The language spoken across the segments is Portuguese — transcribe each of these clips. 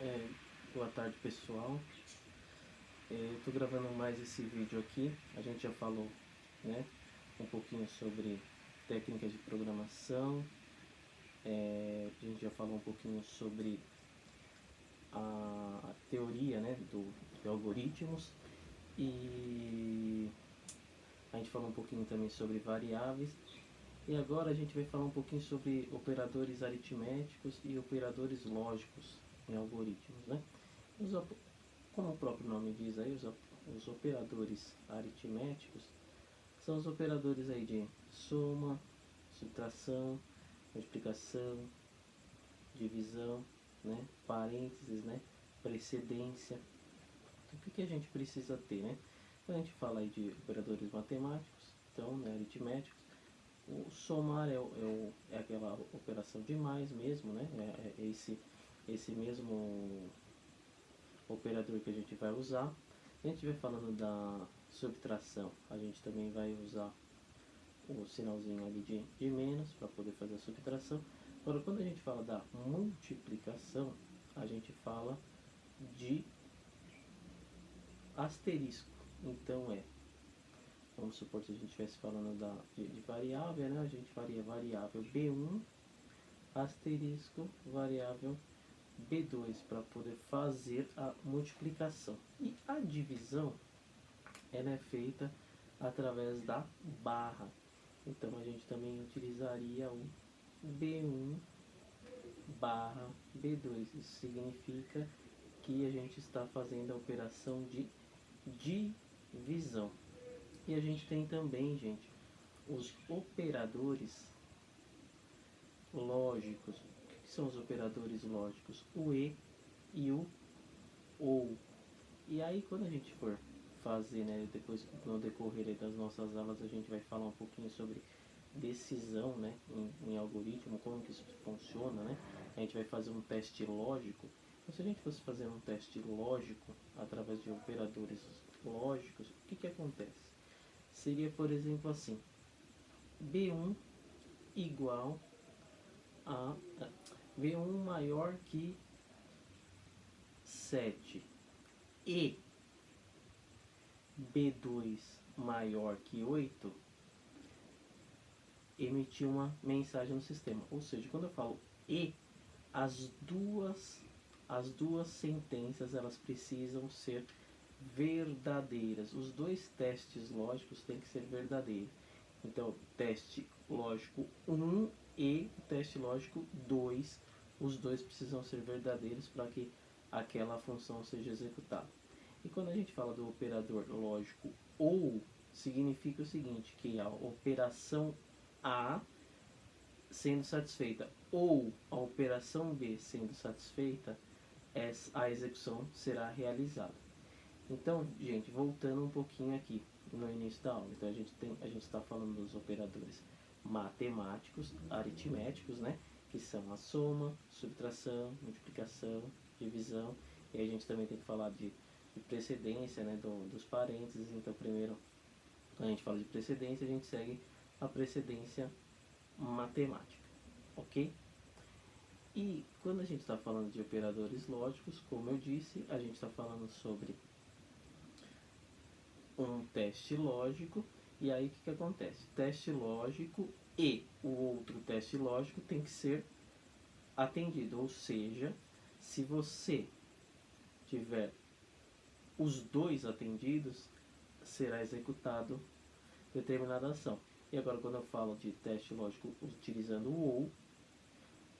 É, Boa tarde, pessoal. Eu tô gravando mais esse vídeo aqui. A gente já falou, né, um pouquinho sobre técnicas de programação. A gente já falou um pouquinho sobre a teoria, né, de algoritmos. E a gente falou um pouquinho também sobre variáveis. E agora a gente vai falar um pouquinho sobre operadores aritméticos e operadores lógicos em algoritmos, né? Como o próprio nome diz aí, os operadores aritméticos são os operadores aí de soma, subtração, multiplicação, divisão, né, parênteses, né, precedência. Então, o que a gente precisa ter, né? Quando a gente fala aí de operadores matemáticos, então, né, aritméticos, o somar é aquela operação de mais mesmo, né? É esse mesmo operador que a gente vai usar. Se a gente estiver falando da subtração, a gente também vai usar o sinalzinho ali de menos para poder fazer a subtração. Agora, quando a gente fala da multiplicação, a gente fala de asterisco. Então vamos supor que a gente estivesse falando de variável, né? A gente faria variável B1 asterisco variável B2 para poder fazer a multiplicação. E a divisão ela é feita através da barra. Então a gente também utilizaria o B1 barra B2. Isso significa que a gente está fazendo a operação de divisão. E a gente tem também, gente, os operadores lógicos. O que são os operadores lógicos? O e o ou. E aí quando a gente for fazer, né, depois no decorrer das nossas aulas a gente vai falar um pouquinho sobre decisão, né, em algoritmo, como que isso funciona, né? A gente vai fazer um teste lógico. Então, se a gente fosse fazer um teste lógico através de operadores lógicos, o que acontece? Seria, por exemplo, assim: B1 igual a B1 maior que 7 e B2 maior que 8, emitir uma mensagem no sistema. Ou seja, quando eu falo e, as duas sentenças elas precisam ser verdadeiras. Os dois testes lógicos têm que ser verdadeiros. Então, teste lógico 1 e o teste lógico 2, os dois precisam ser verdadeiros para que aquela função seja executada. E quando a gente fala do operador lógico ou, significa o seguinte, que a operação A sendo satisfeita ou a operação B sendo satisfeita, a execução será realizada. Então, gente, voltando um pouquinho aqui no início da aula, então a gente está falando dos operadores matemáticos, aritméticos, né, que são a soma, subtração, multiplicação, divisão, e a gente também tem que falar de precedência, né, dos parênteses. Então, primeiro, quando a gente fala de precedência, a gente segue a precedência matemática, ok? E quando a gente está falando de operadores lógicos, como eu disse, a gente está falando sobre um teste lógico. E aí o que acontece? Teste lógico e o outro teste lógico tem que ser atendido. Ou seja, se você tiver os dois atendidos, será executado determinada ação. E agora quando eu falo de teste lógico utilizando o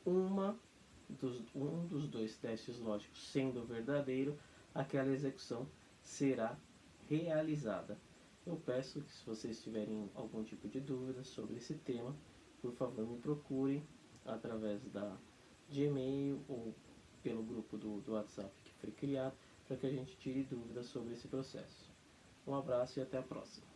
ou, um dos dois testes lógicos sendo verdadeiro, aquela execução será realizada. Eu peço que, se vocês tiverem algum tipo de dúvida sobre esse tema, por favor me procurem através de e-mail ou pelo grupo do WhatsApp que foi criado, para que a gente tire dúvidas sobre esse processo. Um abraço e até a próxima.